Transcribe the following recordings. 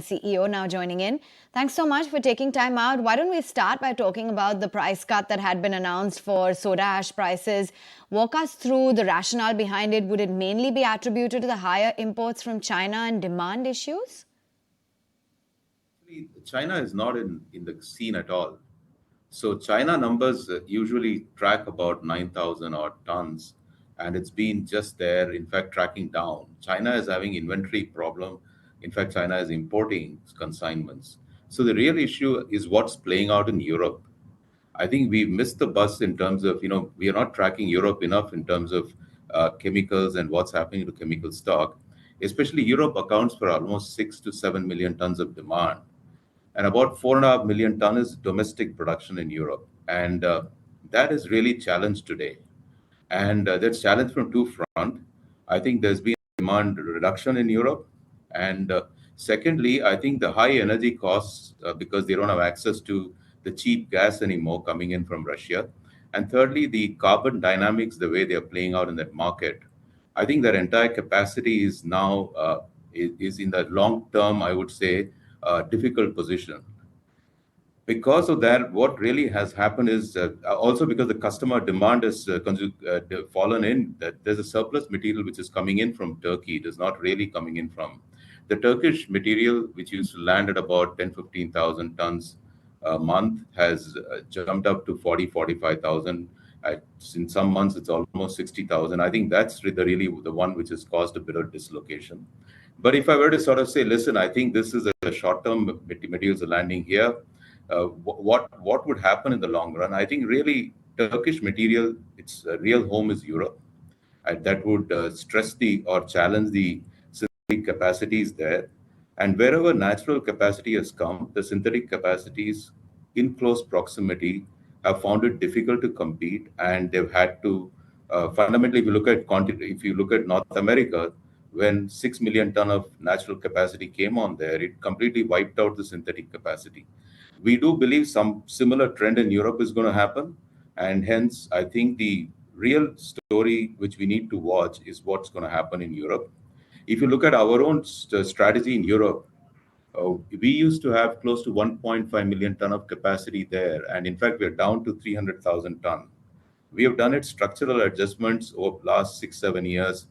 CEO, now joining in. Thanks so much for taking time out. Why don't we start by talking about the price cut that had been announced for soda ash prices? Walk us through the rationale behind it. Would it mainly be attributed to the higher imports from China and demand issues? China is not in the scene at all. So China numbers usually track about 9,000 odd tons, and it's been just there, in fact, tracking down. China is having inventory problem. In fact, China is importing consignments. So the real issue is what's playing out in Europe. I think we missed the bus in terms of, we are not tracking Europe enough in terms of chemicals and what's happening to chemical stock. Especially Europe accounts for almost 6 to 7 million tons of demand, and about 4.5 million ton is domestic production in Europe, and that is really challenged today. And that's challenged from two front. I think there's been demand reduction in Europe, and secondly, I think the high energy costs because they don't have access to the cheap gas anymore coming in from Russia, and thirdly, the carbon dynamics, the way they are playing out in that market. I think their entire capacity is now is in the long term, I would say, difficult position. Because of that, what really has happened is also because the customer demand has fallen in, that there's a surplus material which is coming in from Turkey. It is not really coming in from the Turkish material, which used to land at about 10, 15,000 tons a month, has jumped up to 40, 45,000. In some months, it's almost 60,000. I think that's really the one which has caused a bit of dislocation. But if I were to sort of say, listen, I think this is a short-term materials are landing here. What would happen in the long run? I think really Turkish material, its real home is Europe. That would stress the or challenge the synthetic capacities there. And wherever natural capacity has come, the synthetic capacities in close proximity have found it difficult to compete, and they've had to fundamentally. If you look at North America, when 6 million ton of natural capacity came on there, it completely wiped out the synthetic capacity. We do believe some similar trend in Europe is going to happen, and hence I think the real story which we need to watch is what's going to happen in Europe. If you look at our own strategy in Europe, we used to have close to 1.5 million ton of capacity there, and in fact, we're down to 300,000 ton. We have done it structural adjustments over the last 6, 7 years,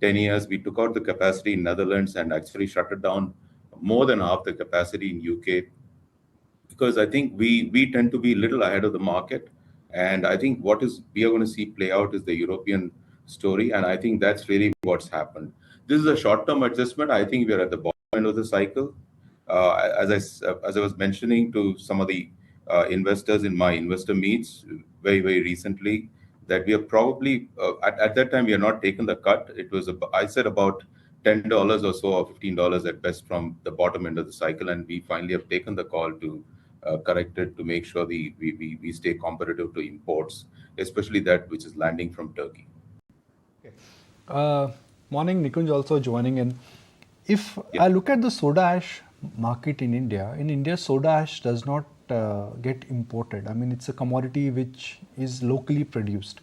10 years. We took out the capacity in Netherlands and actually shut it down more than half the capacity in UK, because I think we tend to be a little ahead of the market. And I think what is we are going to see play out is the European story, and I think that's really what's happened. This is a short-term adjustment. I think we're at the bottom end of the cycle. As I was mentioning to some of the investors in my investor meets very recently, that we are probably at that time we are not taken the cut. It was I said about $10 or so, or $15 at best from the bottom end of the cycle, and we finally have taken the call to correct it to make sure we stay competitive to imports, especially that which is landing from Turkey. Okay. Morning, Nikunj also joining in. If I look at the soda ash market in India, soda ash does not get imported. I mean, it's a commodity which is locally produced.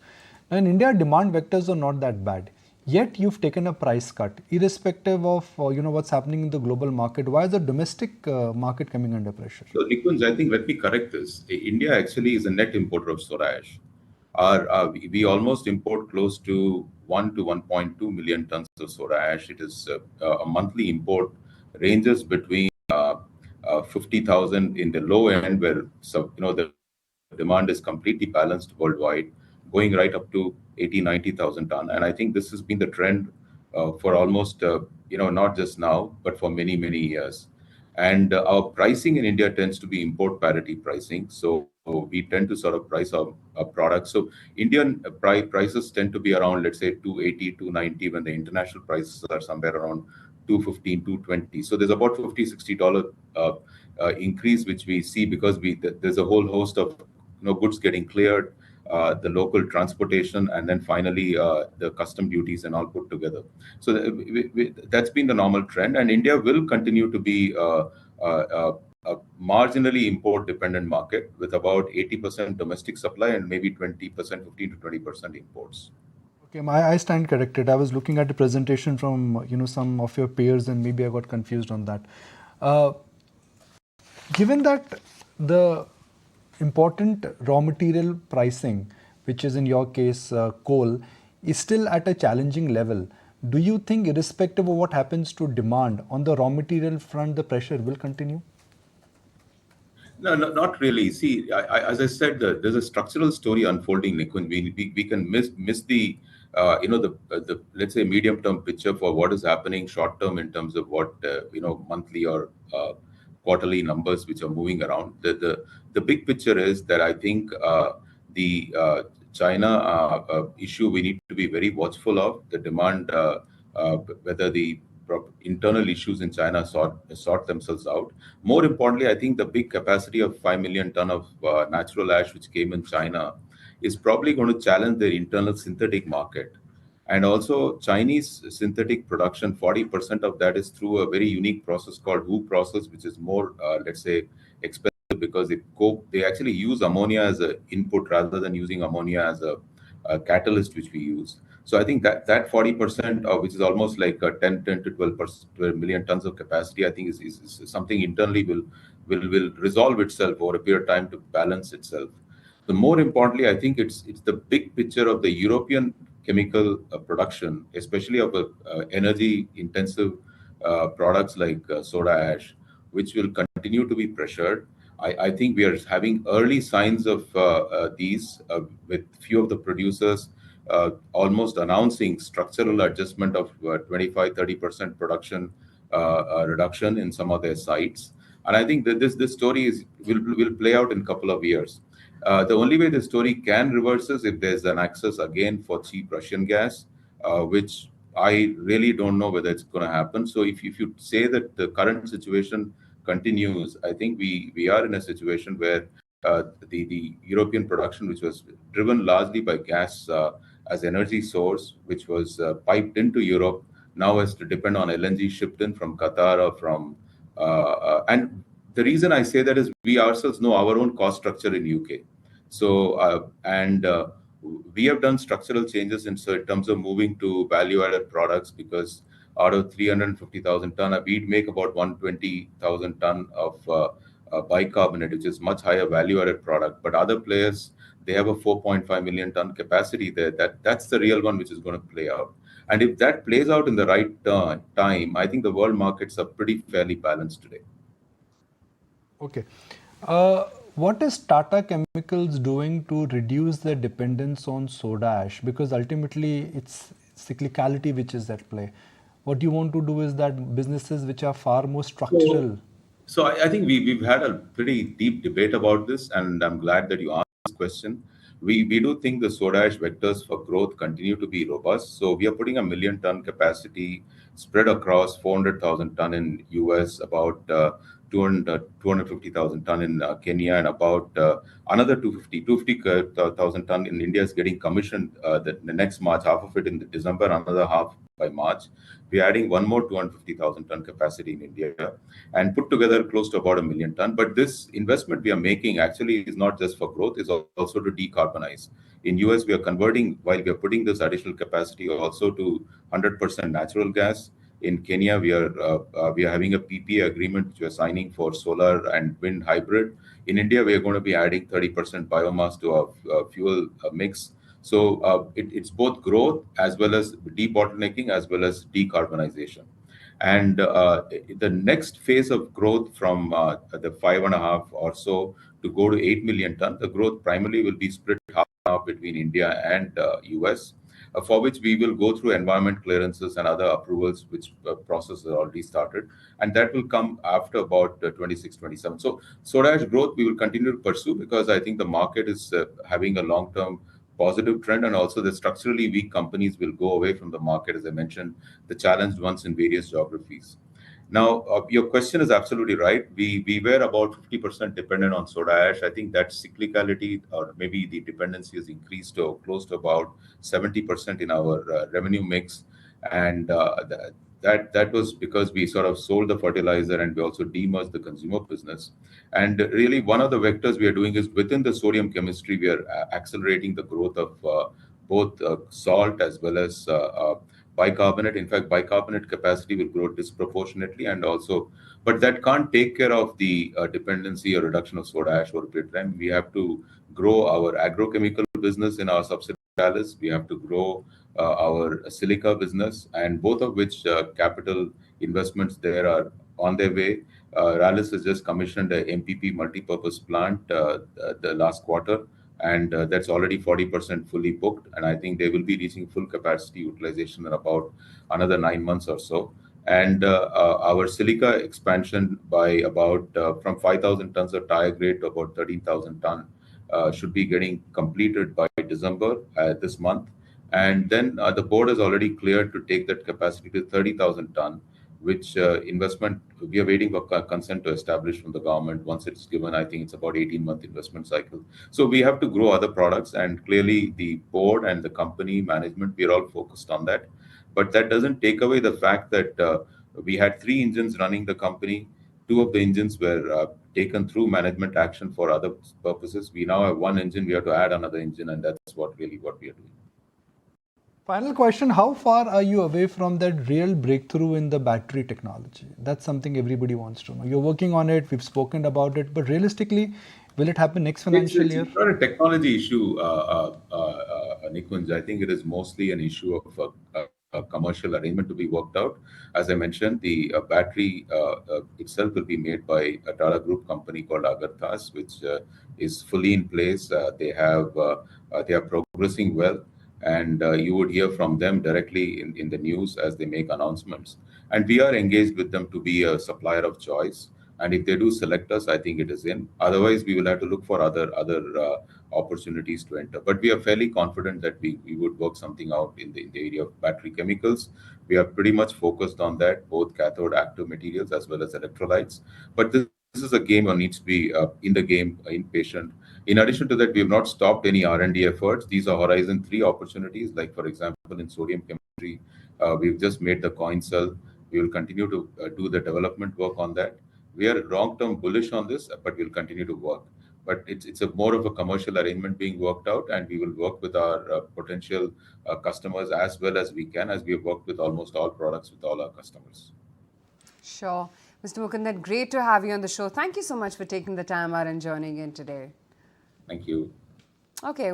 Now, in India, demand vectors are not that bad. Yet you've taken a price cut, irrespective of what's happening in the global market. Why is the domestic market coming under pressure? So, Nikunj, I think let me correct this. India actually is a net importer of soda ash. We almost import close to 1 to 1.2 million tons of soda ash. It is a monthly import ranges between 50,000 in the low end, where the demand is completely balanced worldwide, going right up to 80, 90,000 ton. And I think this has been the trend for almost not just now, but for many years. And our pricing in India tends to be import parity pricing. So we tend to sort of price our products. So Indian prices tend to be around, let's say, 280, 290, when the international prices are somewhere around 215, 220. So there's about $50, $60 increase, which we see because there's a whole host of goods getting cleared, the local transportation, and then finally the custom duties and all put together. So that's been the normal trend, and India will continue to be a marginally import-dependent market with about 80% domestic supply and maybe 20%, 15 to 20% imports. Okay, I stand corrected. I was looking at the presentation from some of your peers, and maybe I got confused on that. Uh, Given that the important raw material pricing, which is in your case coal, is still at a challenging level, do you think, irrespective of what happens to demand on the raw material front, the pressure will continue? No, no, not really. See, as I said, there's a structural story unfolding, Nick. When we can miss the the let's say medium term picture for what is happening short term in terms of what monthly or quarterly numbers which are moving around. The big picture is that I think the China issue we need to be very watchful of the demand, whether the internal issues in China sort themselves out. More importantly, I think the big capacity of 5 million ton of natural ash which came in China is probably going to challenge their internal synthetic market. And also, Chinese synthetic production, 40% of that is through a very unique process called Wu process, which is more, let's say, expensive because they actually use ammonia as an input rather than using ammonia as a catalyst, which we use. So I think that 40%, which is almost like 10 to 12 million tons of capacity, I think is something internally will resolve itself over a period of time to balance itself. The more importantly, I think it's the big picture of the European chemical production, especially of energy intensive products like soda ash, which will continue to be pressured. I think we are having early signs of these with few of the producers almost announcing structural adjustment of 25-30% production reduction in some of their sites. And I think that this story will play out in a couple of years. The only way the story can reverse is if there's an access again for cheap Russian gas, which I really don't know whether it's going to happen. So if you say that the current situation continues, I think we are in a situation where the European production, which was driven largely by gas as energy source, which was piped into Europe, now has to depend on LNG shipped in from Qatar or from and the reason I say that is we ourselves know our own cost structure in UK. So and we have done structural changes in terms of moving to value-added products because out of 350,000 ton, we'd make about 120,000 ton of bicarbonate, which is much higher value-added product. But other players, they have a 4.5 million ton capacity there. That's the real one which is going to play out. And if that plays out in the right time, I think the world markets are pretty fairly balanced today. Okay. What is Tata Chemicals doing to reduce their dependence on soda ash? Because ultimately it's cyclicality which is at play. What you want to do is that businesses which are far more So, structural. so I think we've had a pretty deep debate about this, and I'm glad that you asked this question. We do think the soda ash vectors for growth continue to be robust. So we are putting a million ton capacity spread across 400,000 ton in US, about 250,000 ton in Kenya, and about another 250,000 ton in India is getting commissioned the next March, half of it in December, another half by March. We're adding one more 250,000 ton capacity in India and put together close to about a million ton. But this investment we are making actually is not just for growth; it's also to decarbonize. In US, we are converting while we are putting this additional capacity also to 100% natural gas. In Kenya, we are having a PPA agreement which we are signing for solar and wind hybrid. In India, we are going to be adding 30% biomass to our fuel mix. So it's both growth as well as debottlenecking as well as decarbonization. And the next phase of growth from the 5.5 or so to go to 8 million ton, the growth primarily will be split half and half between India and US, for which we will go through environment clearances and other approvals, which process has already started. And that will come after about 26, 27. So soda ash growth we will continue to pursue because I think the market is having a long-term positive trend, and also the structurally weak companies will go away from the market, as I mentioned, the challenged ones in various geographies. Now, your question is absolutely right. We were about 50% dependent on soda ash. I think that cyclicality or maybe the dependency has increased to close to about 70% in our revenue mix, and that was because we sort of sold the fertilizer and we also demerged the consumer business. And really, one of the vectors we are doing is within the sodium chemistry, we are accelerating the growth of both salt as well as bicarbonate. In fact, bicarbonate capacity will grow disproportionately, and also, but that can't take care of the dependency or reduction of soda ash over a period of time. We have to grow our agrochemical business in our subsidiary Rallis. We have to grow our silica business, and both of which capital investments there are on their way. Rallis has just commissioned a MPP multi-purpose plant the last quarter, and that's already 40% fully booked. And I think they will be reaching full capacity utilization in about another 9 months or so. And our silica expansion by about from 5,000 tons of tire grade to about 13,000 ton should be getting completed by December this month. And then the board has already cleared to take that capacity to 30,000 ton, which investment we are waiting for consent to establish from the government. Once it's given, I think it's about 18-month investment cycle. So we have to grow other products, and clearly the board and the company management, we are all focused on that. But that doesn't take away the fact that we had three engines running the company. Two of the engines were taken through management action for other purposes. We now have one engine. We have to add another engine, and that's what we are doing. Final question, how far are you away from that real breakthrough in the battery technology? That's something everybody wants to know. You're working on it, we've spoken about it, but realistically, will it happen next financial year? It's not a technology issue, Nikunj. I think it is mostly an issue of a commercial arrangement to be worked out. As I mentioned, the battery itself will be made by a Tata Group company called Agarthas, which is fully in place. They are progressing well, and you would hear from them directly in the news as they make announcements. And we are engaged with them to be a supplier of choice. And if they do select us, I think it is in. Otherwise, we will have to look for other opportunities to enter. But we are fairly confident that we would work something out in the area of battery chemicals. We are pretty much focused on that, both cathode active materials as well as electrolytes. But this is a game that needs to be in the game, impatient. In addition to that, we have not stopped any R&D efforts. These are Horizon 3 opportunities, like, for example, in sodium chemistry, we've just made the coin cell. We will continue to do the development work on that. We are long-term bullish on this, but we'll continue to work. But it's a more of a commercial arrangement being worked out, and we will work with our potential customers as well as we can, as we have worked with almost all products with all our customers. Sure. Mr. Mukundan, great to have you on the show. Thank you so much for taking the time out and joining in today. Thank you. Okay.